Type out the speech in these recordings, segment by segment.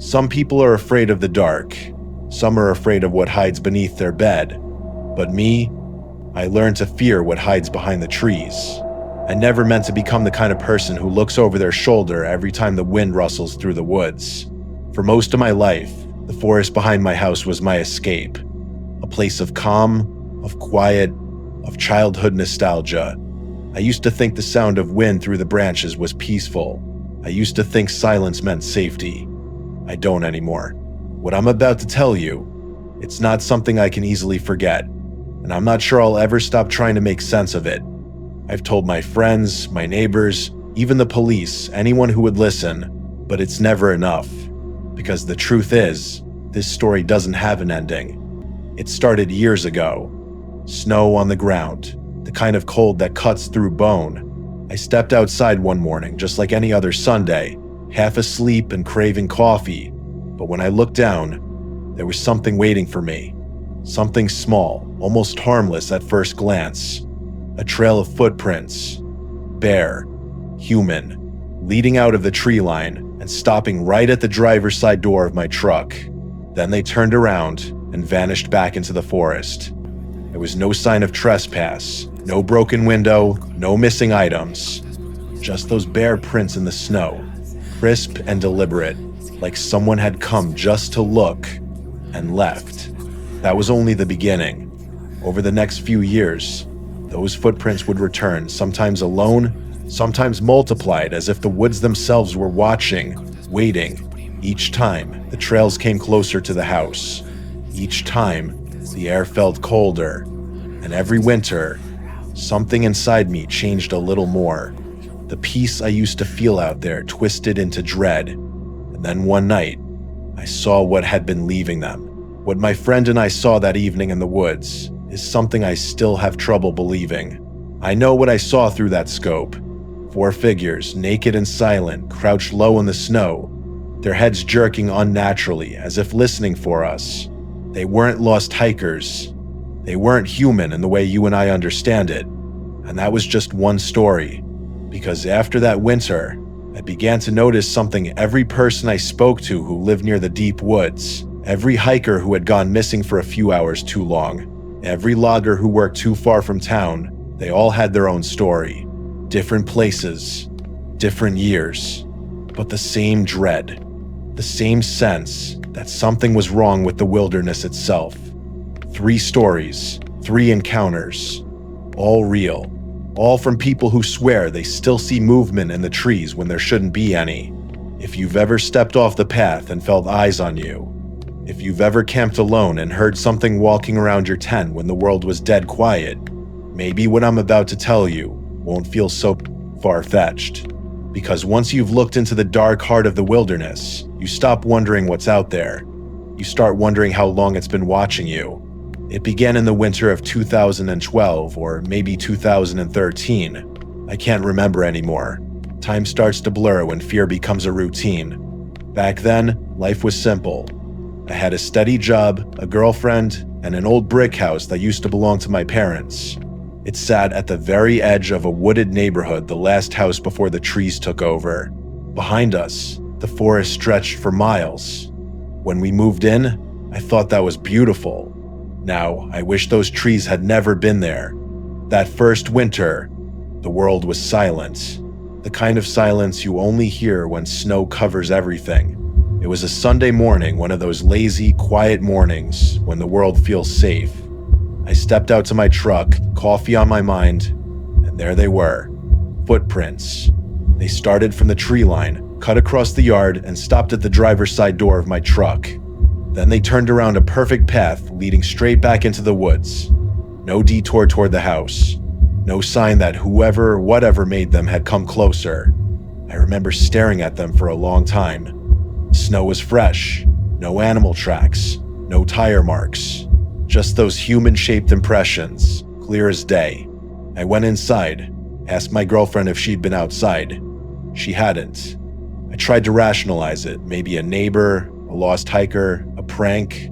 Some people are afraid of the dark. Some are afraid of what hides beneath their bed. But me, I learned to fear what hides behind the trees. I never meant to become the kind of person who looks over their shoulder every time the wind rustles through the woods. For most of my life, the forest behind my house was my escape. A place of calm, of quiet, of childhood nostalgia. I used to think the sound of wind through the branches was peaceful. I used to think silence meant safety. I don't anymore. What I'm about to tell you, it's not something I can easily forget, and I'm not sure I'll ever stop trying to make sense of it. I've told my friends, my neighbors, even the police, anyone who would listen, but it's never enough. Because the truth is, this story doesn't have an ending. It started years ago. Snow on the ground, the kind of cold that cuts through bone. I stepped outside one morning, just like any other Sunday, half asleep and craving coffee. But when I looked down, there was something waiting for me. Something small, almost harmless at first glance. A trail of footprints. Bare. Human. Leading out of the tree line and stopping right at the driver's side door of my truck. Then they turned around and vanished back into the forest. There was no sign of trespass, no broken window, no missing items. Just those bare prints in the snow, crisp and deliberate, like someone had come just to look and left. That was only the beginning. Over the next few years, those footprints would return, sometimes alone, sometimes multiplied as if the woods themselves were watching, waiting. Each time, the trails came closer to the house. Each time, the air felt colder. And every winter, something inside me changed a little more. The peace I used to feel out there twisted into dread. And then one night, I saw what had been leaving them. What my friend and I saw that evening in the woods is something I still have trouble believing. I know what I saw through that scope. 4 figures, naked and silent, crouched low in the snow, their heads jerking unnaturally as if listening for us. They weren't lost hikers. They weren't human in the way you and I understand it. And that was just one story. Because after that winter, I began to notice something every person I spoke to who lived near the deep woods, every hiker who had gone missing for a few hours too long, every logger who worked too far from town, they all had their own story. Different places, different years, but the same dread, the same sense that something was wrong with the wilderness itself. 3 stories, 3 encounters, all real, all from people who swear they still see movement in the trees when there shouldn't be any. If you've ever stepped off the path and felt eyes on you, if you've ever camped alone and heard something walking around your tent when the world was dead quiet, maybe what I'm about to tell you won't feel so far-fetched. Because once you've looked into the dark heart of the wilderness, you stop wondering what's out there. You start wondering how long it's been watching you. It began in the winter of 2012 or maybe 2013. I can't remember anymore. Time starts to blur when fear becomes a routine. Back then, life was simple. I had a steady job, a girlfriend, and an old brick house that used to belong to my parents. It sat at the very edge of a wooded neighborhood, the last house before the trees took over. Behind us, the forest stretched for miles. When we moved in, I thought that was beautiful. Now, I wish those trees had never been there. That first winter, the world was silent. The kind of silence you only hear when snow covers everything. It was a Sunday morning, one of those lazy, quiet mornings when the world feels safe. I stepped out to my truck, coffee on my mind, and there they were. Footprints. They started from the tree line, cut across the yard, and stopped at the driver's side door of my truck. Then they turned around a perfect path leading straight back into the woods. No detour toward the house. No sign that whoever or whatever made them had come closer. I remember staring at them for a long time. The snow was fresh. No animal tracks. No tire marks. Just those human-shaped impressions, clear as day. I went inside, asked my girlfriend if she'd been outside. She hadn't. I tried to rationalize it, maybe a neighbor, a lost hiker, a prank,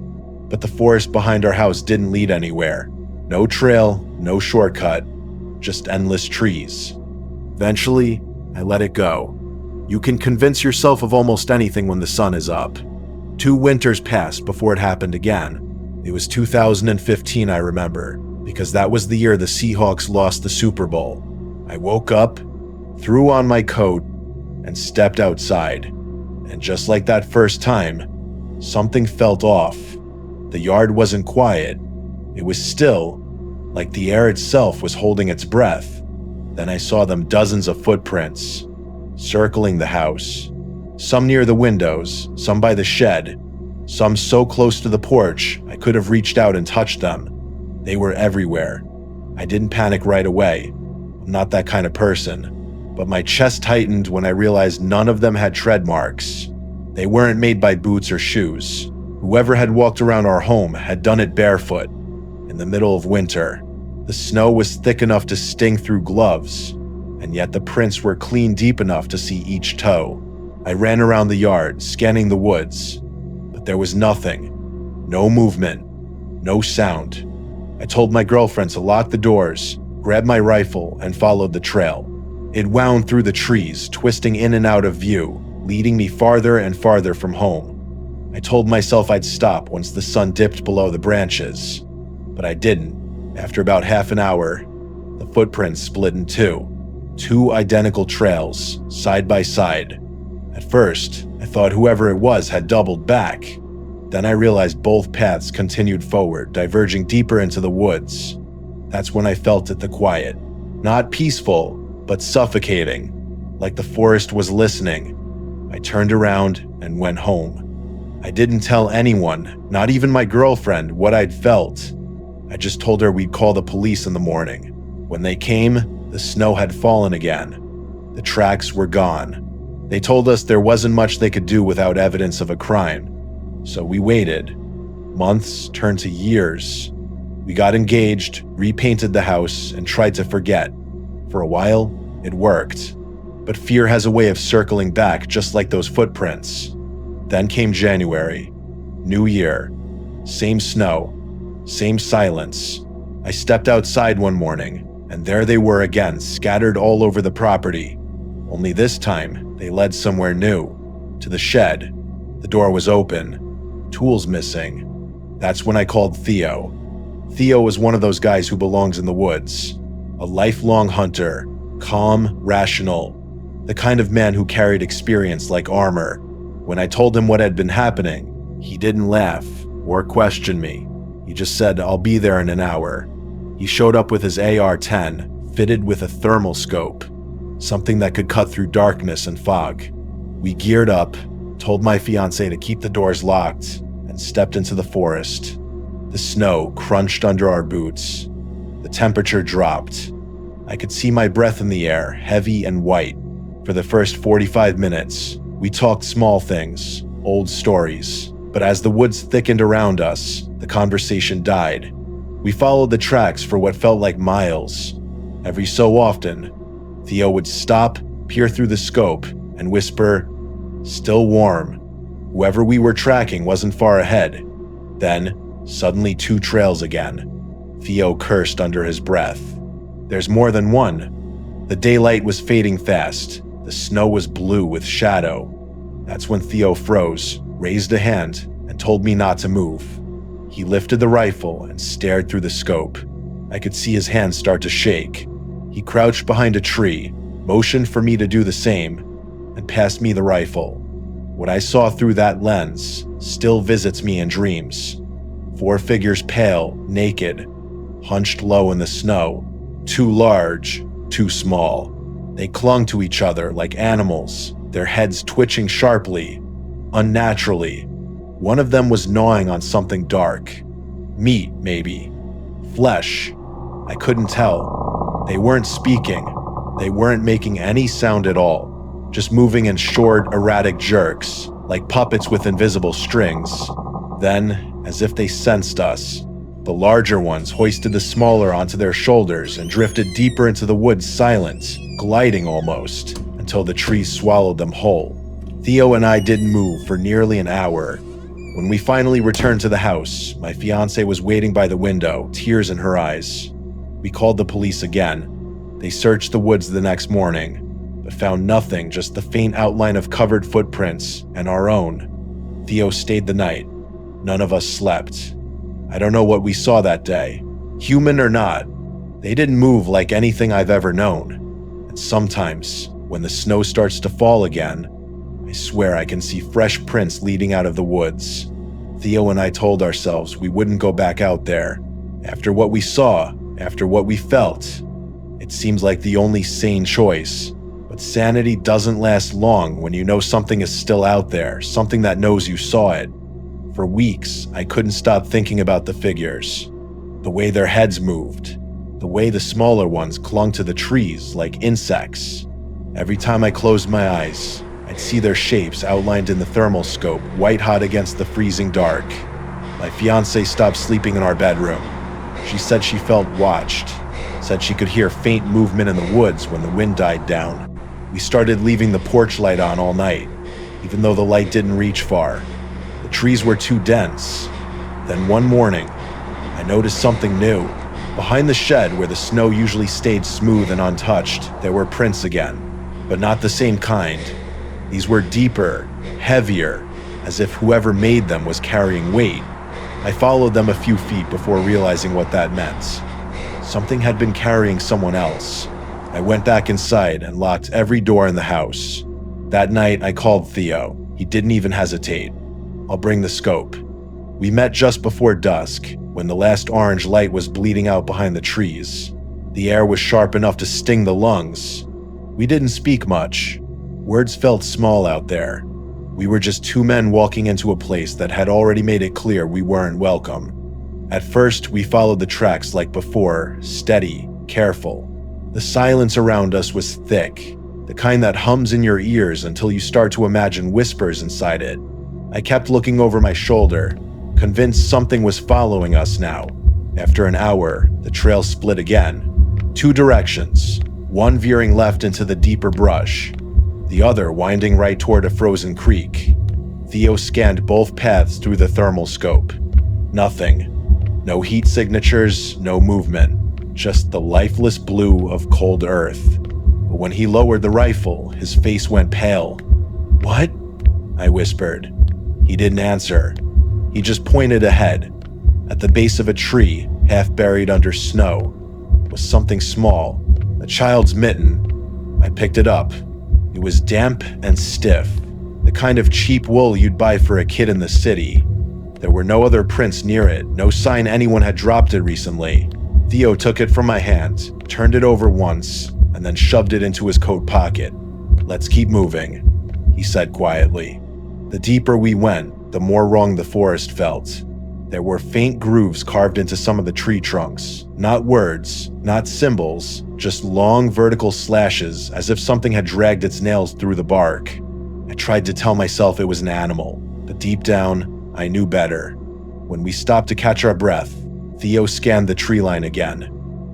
but the forest behind our house didn't lead anywhere. No trail, no shortcut, just endless trees. Eventually, I let it go. You can convince yourself of almost anything when the sun is up. 2 winters passed before it happened again. It was 2015, I remember, because that was the year the Seahawks lost the Super Bowl. I woke up, threw on my coat, and stepped outside. And just like that first time, something felt off. The yard wasn't quiet. It was still, like the air itself was holding its breath. Then I saw them dozens of footprints, circling the house. Some near the windows, some by the shed, some so close to the porch I could have reached out and touched them. They were everywhere. I didn't panic right away. I'm not that kind of person. But my chest tightened when I realized none of them had tread marks. They weren't made by boots or shoes. Whoever had walked around our home had done it barefoot, in the middle of winter. The snow was thick enough to sting through gloves, and yet the prints were clean deep enough to see each toe. I ran around the yard, scanning the woods, but there was nothing. No movement, no sound. I told my girlfriend to lock the doors, grab my rifle, and followed the trail. It wound through the trees, twisting in and out of view, leading me farther and farther from home. I told myself I'd stop once the sun dipped below the branches, but I didn't. After about half an hour, the footprints split in two. 2 identical trails, side by side. At first, I thought whoever it was had doubled back. Then I realized both paths continued forward, diverging deeper into the woods. That's when I felt it, the quiet. Not peaceful, but suffocating, like the forest was listening. I turned around and went home. I didn't tell anyone, not even my girlfriend, what I'd felt. I just told her we'd call the police in the morning. When they came, the snow had fallen again. The tracks were gone. They told us there wasn't much they could do without evidence of a crime. So we waited. Months turned to years. We got engaged, repainted the house, and tried to forget. For a while, it worked. But fear has a way of circling back, just like those footprints. Then came January. New year. Same snow. Same silence. I stepped outside one morning, and there they were again, scattered all over the property. Only this time, they led somewhere new. To the shed. The door was open. Tools missing. That's when I called Theo. Theo was one of those guys who belongs in the woods. A lifelong hunter. Calm, rational. The kind of man who carried experience like armor. When I told him what had been happening, he didn't laugh or question me. He just said, "I'll be there in an hour." He showed up with his AR-10, fitted with a thermal scope, something that could cut through darkness and fog. We geared up, told my fiancée to keep the doors locked, and stepped into the forest. The snow crunched under our boots. The temperature dropped. I could see my breath in the air, heavy and white. For the first 45 minutes, we talked small things, old stories. But as the woods thickened around us, the conversation died. We followed the tracks for what felt like miles. Every so often, Theo would stop, peer through the scope, and whisper, "Still warm." Whoever we were tracking wasn't far ahead. Then, suddenly 2 trails again. Theo cursed under his breath. "There's more than one." The daylight was fading fast. The snow was blue with shadow. That's when Theo froze, raised a hand, and told me not to move. He lifted the rifle and stared through the scope. I could see his hands start to shake. He crouched behind a tree, motioned for me to do the same, and passed me the rifle. What I saw through that lens still visits me in dreams. 4 figures, pale, naked, hunched low in the snow. Too large, too small. They clung to each other like animals, their heads twitching sharply, unnaturally. One of them was gnawing on something dark. Meat, maybe. Flesh. I couldn't tell. They weren't speaking. They weren't making any sound at all, just moving in short, erratic jerks, like puppets with invisible strings. Then, as if they sensed us, the larger ones hoisted the smaller onto their shoulders and drifted deeper into the woods, silent, gliding almost, until the trees swallowed them whole. Theo and I didn't move for nearly an hour. When we finally returned to the house, my fiancée was waiting by the window, tears in her eyes. We called the police again. They searched the woods the next morning, but found nothing, just the faint outline of covered footprints and our own. Theo stayed the night. None of us slept. I don't know what we saw that day. Human or not, they didn't move like anything I've ever known. And sometimes, when the snow starts to fall again, I swear I can see fresh prints leading out of the woods. Theo and I told ourselves we wouldn't go back out there. After what we saw, after what we felt, it seems like the only sane choice. But sanity doesn't last long when you know something is still out there, something that knows you saw it. For weeks, I couldn't stop thinking about the figures. The way their heads moved. The way the smaller ones clung to the trees like insects. Every time I closed my eyes, I'd see their shapes outlined in the thermal scope, white-hot against the freezing dark. My fiancée stopped sleeping in our bedroom. She said she felt watched. Said she could hear faint movement in the woods when the wind died down. We started leaving the porch light on all night, even though the light didn't reach far. The trees were too dense. Then one morning, I noticed something new. Behind the shed where the snow usually stayed smooth and untouched, there were prints again, but not the same kind. These were deeper, heavier, as if whoever made them was carrying weight. I followed them a few feet before realizing what that meant. Something had been carrying someone else. I went back inside and locked every door in the house. That night, I called Theo. He didn't even hesitate. I'll bring the scope. We met just before dusk, when the last orange light was bleeding out behind the trees. The air was sharp enough to sting the lungs. We didn't speak much. Words felt small out there. We were just two men walking into a place that had already made it clear we weren't welcome. At first, we followed the tracks like before, steady, careful. The silence around us was thick, the kind that hums in your ears until you start to imagine whispers inside it. I kept looking over my shoulder, convinced something was following us now. After an hour, the trail split again. Two directions, one veering left into the deeper brush, the other winding right toward a frozen creek. Theo scanned both paths through the thermal scope. Nothing. No heat signatures, no movement. Just the lifeless blue of cold earth. But when he lowered the rifle, his face went pale. "What?" I whispered. He didn't answer. He just pointed ahead. At the base of a tree, half buried under snow, was something small, a child's mitten. I picked it up. It was damp and stiff, the kind of cheap wool you'd buy for a kid in the city. There were no other prints near it, no sign anyone had dropped it recently. Theo took it from my hand, turned it over once, and then shoved it into his coat pocket. "Let's keep moving," he said quietly. The deeper we went, the more wrong the forest felt. There were faint grooves carved into some of the tree trunks. Not words, not symbols, just long vertical slashes as if something had dragged its nails through the bark. I tried to tell myself it was an animal, but deep down, I knew better. When we stopped to catch our breath, Theo scanned the tree line again.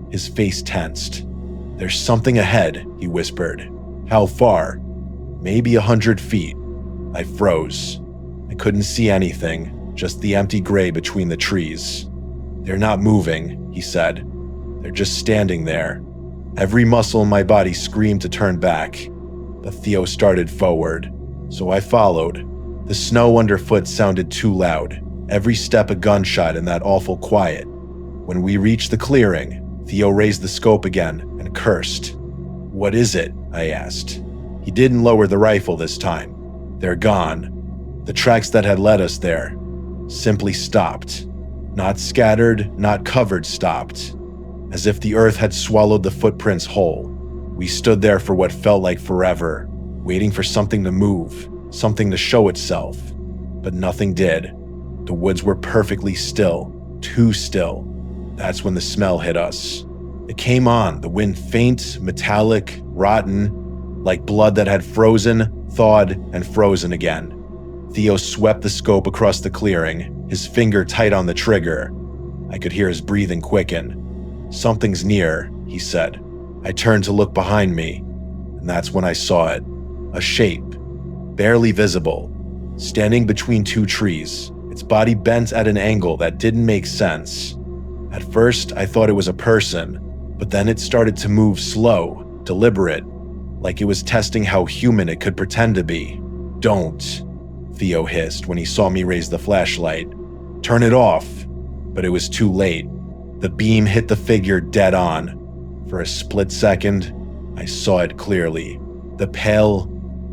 His face tensed. "There's something ahead," he whispered. "How far?" "Maybe 100 feet. I froze. I couldn't see anything, just the empty gray between the trees. "They're not moving," he said. "They're just standing there." Every muscle in my body screamed to turn back, but Theo started forward, so I followed. The snow underfoot sounded too loud, every step a gunshot in that awful quiet. When we reached the clearing, Theo raised the scope again and cursed. "What is it?" I asked. He didn't lower the rifle this time. "They're gone." The tracks that had led us there simply stopped. Not scattered, not covered, stopped. As if the earth had swallowed the footprints whole. We stood there for what felt like forever, waiting for something to move, something to show itself. But nothing did. The woods were perfectly still, too still. That's when the smell hit us. It came on, the wind faint, metallic, rotten, like blood that had frozen, thawed, and frozen again. Theo swept the scope across the clearing, his finger tight on the trigger. I could hear his breathing quicken. "Something's near," he said. I turned to look behind me, and that's when I saw it. A shape, barely visible, standing between two trees, its body bent at an angle that didn't make sense. At first, I thought it was a person, but then it started to move slow, deliberate, like it was testing how human it could pretend to be. "Don't." Theo hissed when he saw me raise the flashlight. "Turn it off." But it was too late. The beam hit the figure dead on. For a split second, I saw it clearly. The pale,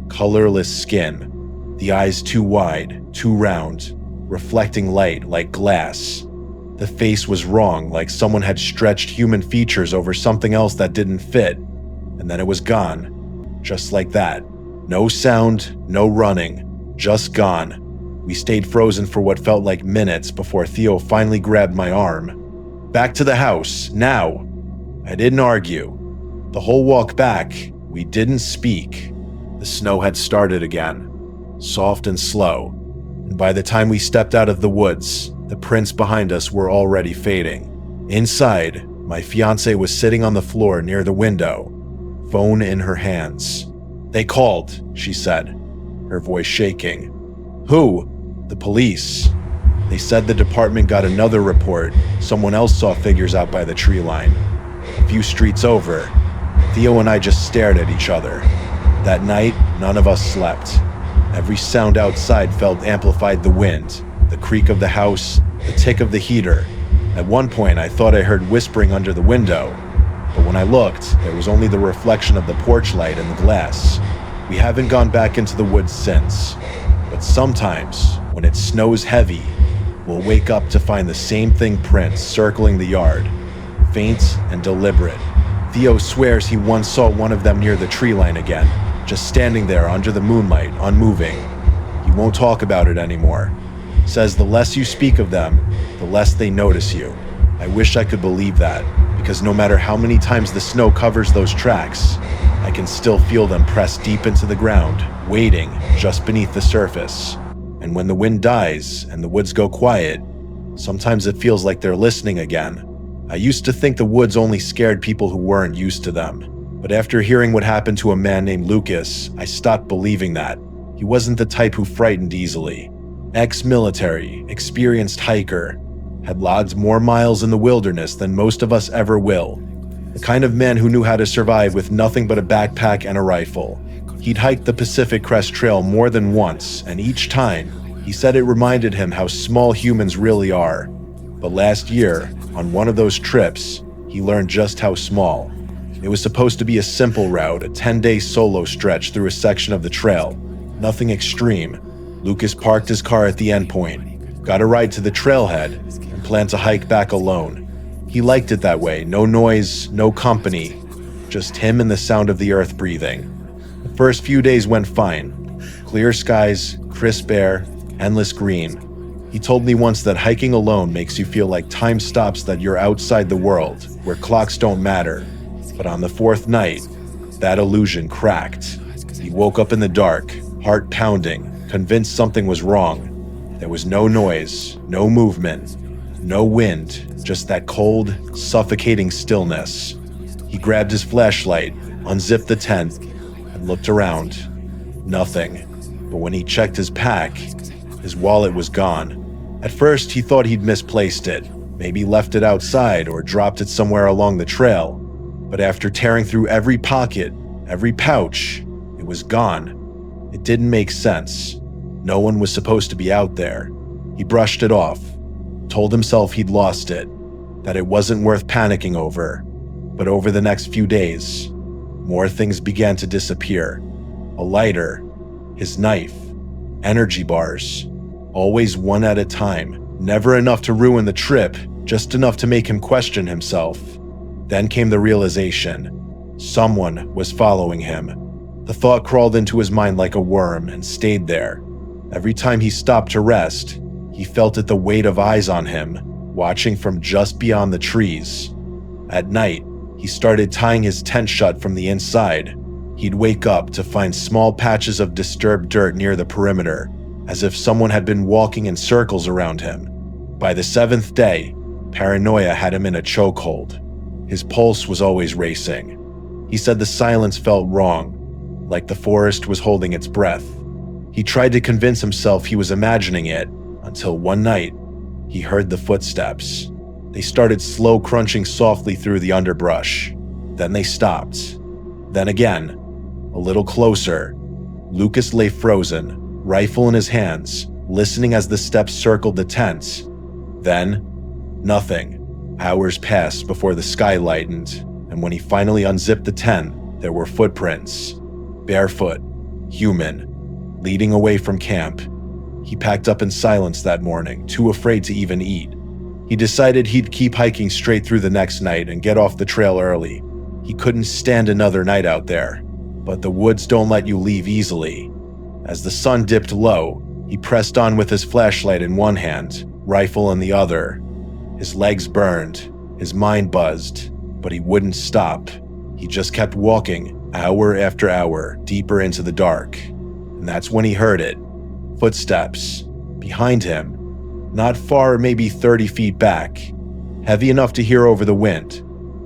colorless skin, the eyes too wide, too round, reflecting light like glass. The face was wrong, like someone had stretched human features over something else that didn't fit. And then it was gone. Just like that. No sound, no running, just gone. We stayed frozen for what felt like minutes before Theo finally grabbed my arm. "Back to the house, now." I didn't argue. The whole walk back, we didn't speak. The snow had started again, soft and slow, and by the time we stepped out of the woods, the prints behind us were already fading. Inside, my fiancée was sitting on the floor near the window, phone in her hands. "They called," she said, her voice shaking. "Who?" "The police. They said the department got another report. Someone else saw figures out by the tree line. A few streets over." Theo and I just stared at each other. That night, none of us slept. Every sound outside felt amplified: the wind, the creak of the house, the tick of the heater. At one point, I thought I heard whispering under the window, but when I looked, there was only the reflection of the porch light in the glass. We haven't gone back into the woods since, but sometimes, when it snows heavy, we'll wake up to find the same thing prints circling the yard, faint and deliberate. Theo swears he once saw one of them near the tree line again, just standing there under the moonlight, unmoving. He won't talk about it anymore. Says the less you speak of them, the less they notice you. I wish I could believe that, because no matter how many times the snow covers those tracks, I can still feel them press deep into the ground, waiting just beneath the surface. And when the wind dies and the woods go quiet, sometimes it feels like they're listening again. I used to think the woods only scared people who weren't used to them. But after hearing what happened to a man named Lucas, I stopped believing that. He wasn't the type who frightened easily. Ex-military, experienced hiker, had logged more miles in the wilderness than most of us ever will. The kind of man who knew how to survive with nothing but a backpack and a rifle. He'd hiked the Pacific Crest Trail more than once, and each time, he said it reminded him how small humans really are. But last year, on one of those trips, he learned just how small. It was supposed to be a simple route, a 10-day solo stretch through a section of the trail. Nothing extreme. Lucas parked his car at the endpoint, got a ride to the trailhead, and planned to hike back alone. He liked it that way, no noise, no company, just him and the sound of the earth breathing. The first few days went fine. Clear skies, crisp air, endless green. He told me once that hiking alone makes you feel like time stops, that you're outside the world, where clocks don't matter. But on the fourth night, that illusion cracked. He woke up in the dark, heart pounding, convinced something was wrong. There was no noise, no movement, no wind, just that cold, suffocating stillness. He grabbed his flashlight, unzipped the tent, and looked around. Nothing. But when he checked his pack, his wallet was gone. At first, he thought he'd misplaced it, maybe left it outside or dropped it somewhere along the trail. But after tearing through every pocket, every pouch, it was gone. It didn't make sense. No one was supposed to be out there. He brushed it off, told himself he'd lost it, that it wasn't worth panicking over. But over the next few days, more things began to disappear. A lighter, his knife, energy bars, always one at a time, never enough to ruin the trip, just enough to make him question himself. Then came the realization. Someone was following him. The thought crawled into his mind like a worm and stayed there. Every time he stopped to rest, he felt it, the weight of eyes on him, watching from just beyond the trees. At night, he started tying his tent shut from the inside. He'd wake up to find small patches of disturbed dirt near the perimeter, as if someone had been walking in circles around him. By the seventh day, paranoia had him in a chokehold. His pulse was always racing. He said the silence felt wrong, like the forest was holding its breath. He tried to convince himself he was imagining it, until one night, he heard the footsteps. They started slow crunching softly through the underbrush. Then they stopped. Then again, a little closer. Lucas lay frozen, rifle in his hands, listening as the steps circled the tent. Then, nothing. Hours passed before the sky lightened, and when he finally unzipped the tent, there were footprints. Barefoot, human, leading away from camp. He packed up in silence that morning, too afraid to even eat. He decided he'd keep hiking straight through the next night and get off the trail early. He couldn't stand another night out there, but the woods don't let you leave easily. As the sun dipped low, he pressed on with his flashlight in one hand, rifle in the other. His legs burned, his mind buzzed, but he wouldn't stop. He just kept walking, hour after hour, deeper into the dark. And that's when he heard it. Footsteps. Behind him. Not far, maybe 30 feet back. Heavy enough to hear over the wind.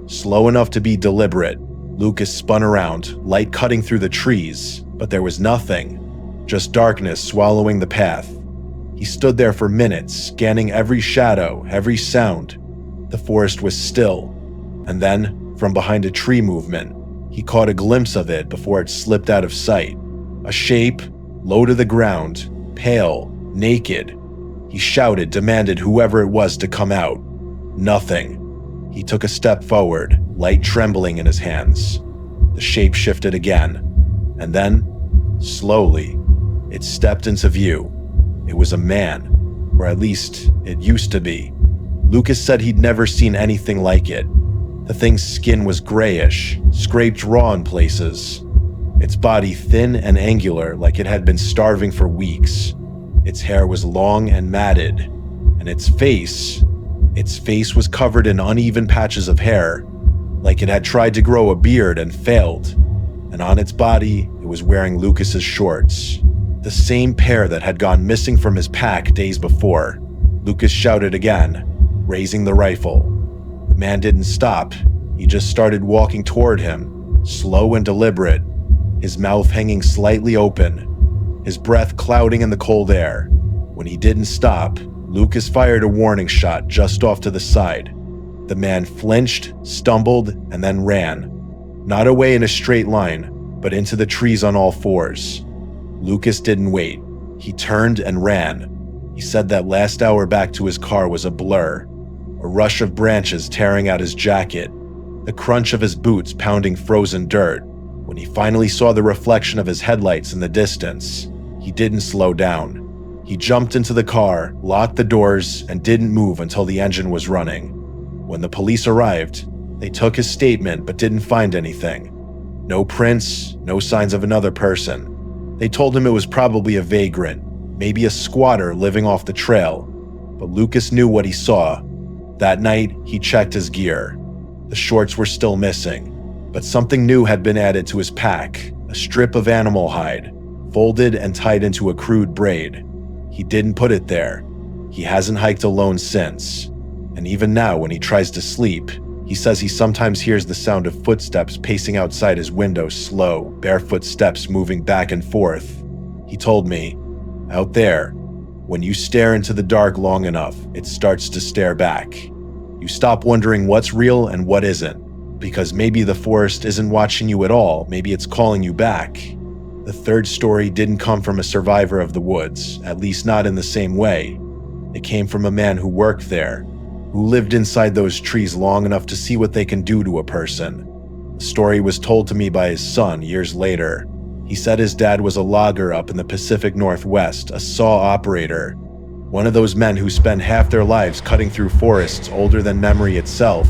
Slow enough to be deliberate. Lucas spun around, light cutting through the trees, but there was nothing. Just darkness swallowing the path. He stood there for minutes, scanning every shadow, every sound. The forest was still. And then, from behind a tree movement, he caught a glimpse of it before it slipped out of sight. A shape, low to the ground, pale, naked. He shouted, demanded whoever it was to come out. Nothing. He took a step forward, light trembling in his hands. The shape shifted again. And then, slowly, it stepped into view. It was a man, or at least it used to be. Lucas said he'd never seen anything like it. The thing's skin was grayish, scraped raw in places. Its body thin and angular like it had been starving for weeks. Its hair was long and matted, and its face was covered in uneven patches of hair, like it had tried to grow a beard and failed. And on its body, it was wearing Lucas's shorts. The same pair that had gone missing from his pack days before. Lucas shouted again, raising the rifle. The man didn't stop. He just started walking toward him, slow and deliberate, his mouth hanging slightly open, his breath clouding in the cold air. When he didn't stop, Lucas fired a warning shot just off to the side. The man flinched, stumbled, and then ran. Not away in a straight line, but into the trees on all fours. Lucas didn't wait. He turned and ran. He said that last hour back to his car was a blur. A rush of branches tearing out his jacket. The crunch of his boots pounding frozen dirt. When he finally saw the reflection of his headlights in the distance, he didn't slow down. He jumped into the car, locked the doors, and didn't move until the engine was running. When the police arrived, they took his statement but didn't find anything. No prints, no signs of another person. They told him it was probably a vagrant, maybe a squatter living off the trail. But Lucas knew what he saw. That night, he checked his gear. The shorts were still missing, but something new had been added to his pack, a strip of animal hide, folded and tied into a crude braid. He didn't put it there. He hasn't hiked alone since. And even now, when he tries to sleep, he says he sometimes hears the sound of footsteps pacing outside his window, slow, barefoot steps moving back and forth. He told me, out there, when you stare into the dark long enough, it starts to stare back. You stop wondering what's real and what isn't, because maybe the forest isn't watching you at all, maybe it's calling you back. The third story didn't come from a survivor of the woods, at least not in the same way. It came from a man who worked there, who lived inside those trees long enough to see what they can do to a person. The story was told to me by his son years later. He said his dad was a logger up in the Pacific Northwest, a saw operator, one of those men who spend half their lives cutting through forests older than memory itself.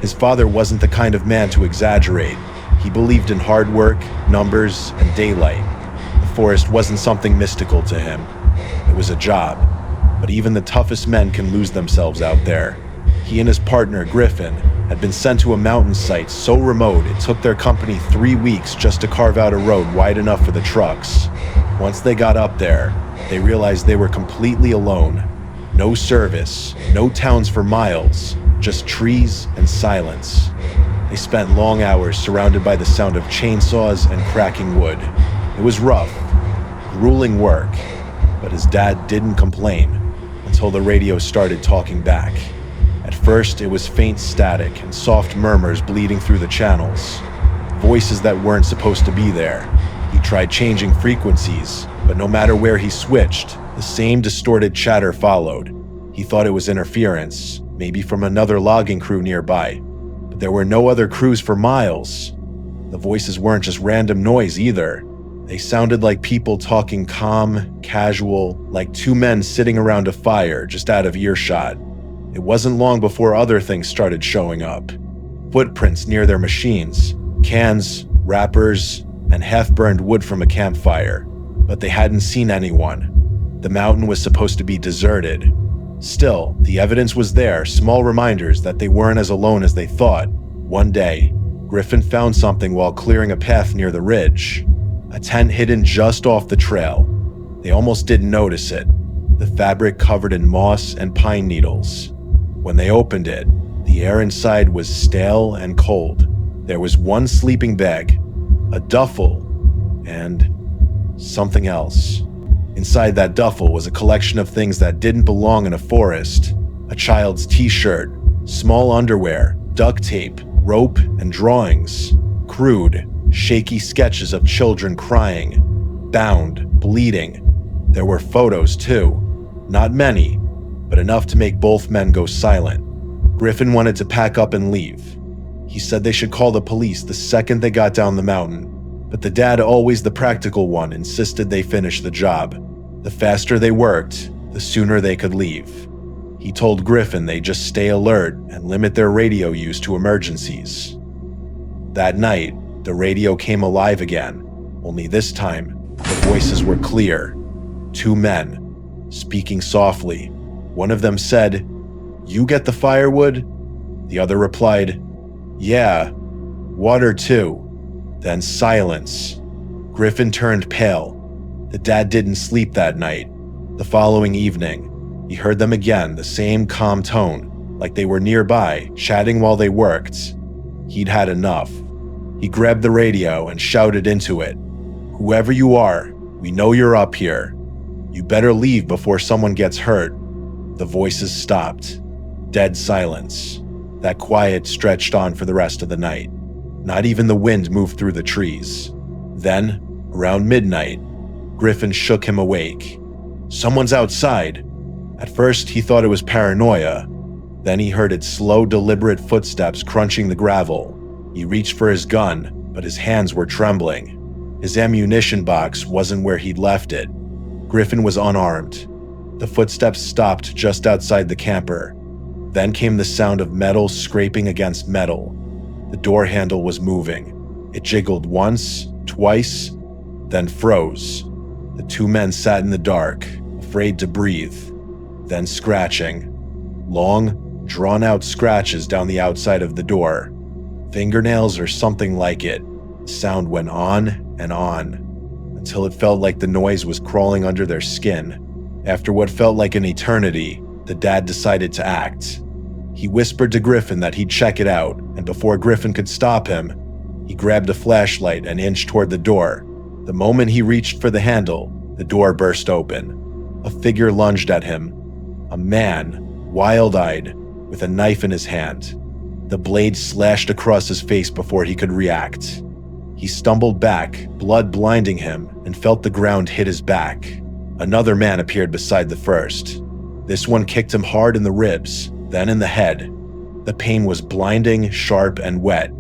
His father wasn't the kind of man to exaggerate. He believed in hard work, numbers, and daylight. The forest wasn't something mystical to him. It was a job. But even the toughest men can lose themselves out there. He and his partner, Griffin, had been sent to a mountain site so remote it took their company 3 weeks just to carve out a road wide enough for the trucks. Once they got up there, they realized they were completely alone. No service, no towns for miles, just trees and silence. They spent long hours surrounded by the sound of chainsaws and cracking wood. It was rough, grueling work, but his dad didn't complain until the radio started talking back. At first, it was faint static and soft murmurs bleeding through the channels, voices that weren't supposed to be there. He tried changing frequencies, But no matter where he switched, the same distorted chatter followed. He thought it was interference, maybe from another logging crew nearby. But there were no other crews for miles. The voices weren't just random noise either. They sounded like people talking calm, casual, like two men sitting around a fire just out of earshot. It wasn't long before other things started showing up. Footprints near their machines, cans, wrappers, and half-burned wood from a campfire. But they hadn't seen anyone. The mountain was supposed to be deserted. Still, the evidence was there, small reminders that they weren't as alone as they thought. One day, Griffin found something while clearing a path near the ridge. A tent hidden just off the trail. They almost didn't notice it. The fabric covered in moss and pine needles. When they opened it, the air inside was stale and cold. There was one sleeping bag, a duffel, and something else. Inside that duffel was a collection of things that didn't belong in a forest. A child's t-shirt, small underwear, duct tape, rope, and drawings. Crude, shaky sketches of children crying, bound, bleeding. There were photos too. Not many, but enough to make both men go silent. Griffin wanted to pack up and leave. He said they should call the police the second they got down the mountain. But the dad, always the practical one, insisted they finish the job. The faster they worked, the sooner they could leave. He told Griffin they just stay alert and limit their radio use to emergencies. That night, the radio came alive again, only this time, the voices were clear. Two men, speaking softly. One of them said, "You get the firewood?" The other replied, "Yeah, water too." Then silence. Griffin turned pale. The dad didn't sleep that night. The following evening, he heard them again, the same calm tone, like they were nearby, chatting while they worked. He'd had enough. He grabbed the radio and shouted into it, "Whoever you are, we know you're up here. You better leave before someone gets hurt." The voices stopped. Dead silence. That quiet stretched on for the rest of the night. Not even the wind moved through the trees. Then, around midnight, Griffin shook him awake. "Someone's outside." At first, he thought it was paranoia. Then he heard its slow, deliberate footsteps crunching the gravel. He reached for his gun, but his hands were trembling. His ammunition box wasn't where he'd left it. Griffin was unarmed. The footsteps stopped just outside the camper. Then came the sound of metal scraping against metal. The door handle was moving. It jiggled once, twice, then froze. The two men sat in the dark, afraid to breathe, then scratching. Long, drawn-out scratches down the outside of the door. Fingernails or something like it. The sound went on and on, until it felt like the noise was crawling under their skin. After what felt like an eternity, the dad decided to act. He whispered to Griffin that he'd check it out, and before Griffin could stop him, he grabbed a flashlight and inched toward the door. The moment he reached for the handle, the door burst open. A figure lunged at him. A man, wild-eyed, with a knife in his hand. The blade slashed across his face before he could react. He stumbled back, blood blinding him, and felt the ground hit his back. Another man appeared beside the first. This one kicked him hard in the ribs, then in the head. The pain was blinding, sharp, and wet.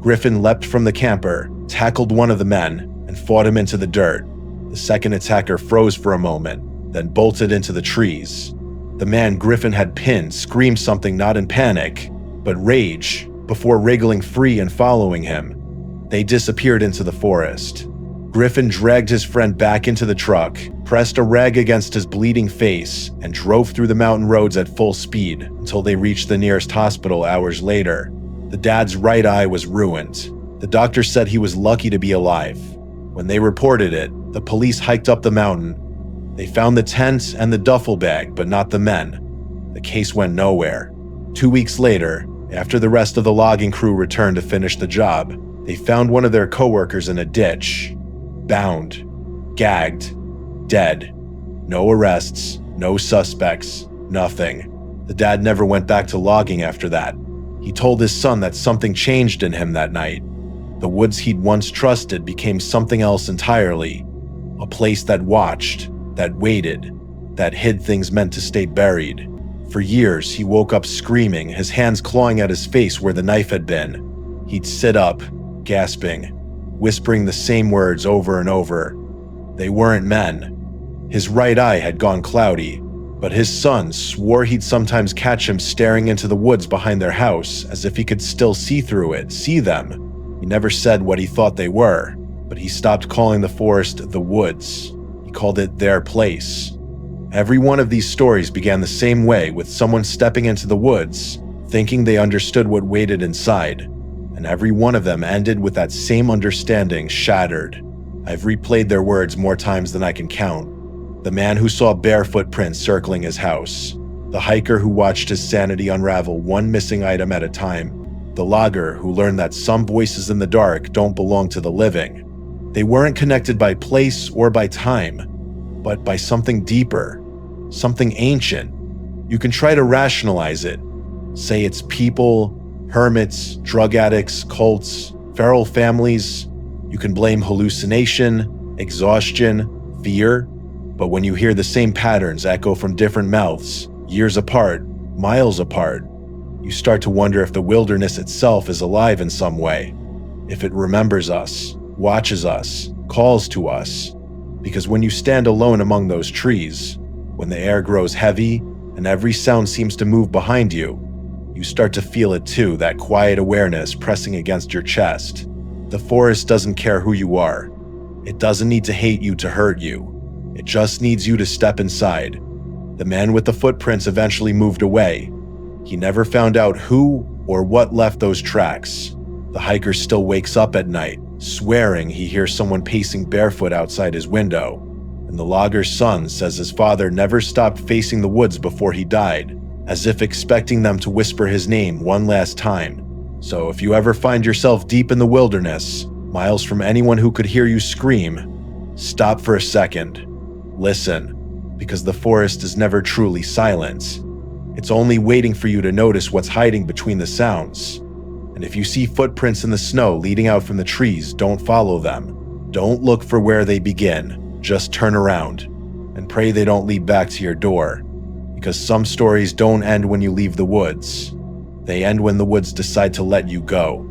Griffin leapt from the camper, tackled one of the men, and fought him into the dirt. The second attacker froze for a moment, then bolted into the trees. The man Griffin had pinned screamed something not in panic, but rage, before wriggling free and following him. They disappeared into the forest. Griffin dragged his friend back into the truck, pressed a rag against his bleeding face, and drove through the mountain roads at full speed until they reached the nearest hospital hours later. The dad's right eye was ruined. The doctor said he was lucky to be alive. When they reported it, the police hiked up the mountain. They found the tent and the duffel bag, but not the men. The case went nowhere. 2 weeks later, after the rest of the logging crew returned to finish the job, they found one of their coworkers in a ditch. Bound, gagged, dead. No arrests, no suspects, nothing. The dad never went back to logging after that. He told his son that something changed in him that night. The woods he'd once trusted became something else entirely. A place that watched, that waited, that hid things meant to stay buried. For years, he woke up screaming, his hands clawing at his face where the knife had been. He'd sit up, gasping, whispering the same words over and over. They weren't men. His right eye had gone cloudy, but his son swore he'd sometimes catch him staring into the woods behind their house as if he could still see through it, see them. He never said what he thought they were, but he stopped calling the forest the woods. He called it their place. Every one of these stories began the same way, with someone stepping into the woods, thinking they understood what waited inside, and every one of them ended with that same understanding shattered. I've replayed their words more times than I can count. The man who saw bare footprints circling his house. The hiker who watched his sanity unravel one missing item at a time. The logger who learned that some voices in the dark don't belong to the living. They weren't connected by place or by time, but by something deeper, something ancient. You can try to rationalize it. Say it's people, hermits, drug addicts, cults, feral families. You can blame hallucination, exhaustion, fear. But when you hear the same patterns echo from different mouths, years apart, miles apart, you start to wonder if the wilderness itself is alive in some way. If it remembers us, watches us, calls to us. Because when you stand alone among those trees, when the air grows heavy and every sound seems to move behind you, you start to feel it too, that quiet awareness pressing against your chest. The forest doesn't care who you are. It doesn't need to hate you to hurt you. It just needs you to step inside. The man with the footprints eventually moved away. He never found out who or what left those tracks. The hiker still wakes up at night, swearing he hears someone pacing barefoot outside his window. And the logger's son says his father never stopped facing the woods before he died, as if expecting them to whisper his name one last time. So if you ever find yourself deep in the wilderness, miles from anyone who could hear you scream, stop for a second. Listen, because the forest is never truly silent. It's only waiting for you to notice what's hiding between the sounds. And if you see footprints in the snow leading out from the trees, don't follow them. Don't look for where they begin. Just turn around and pray they don't lead back to your door. Because some stories don't end when you leave the woods. They end when the woods decide to let you go.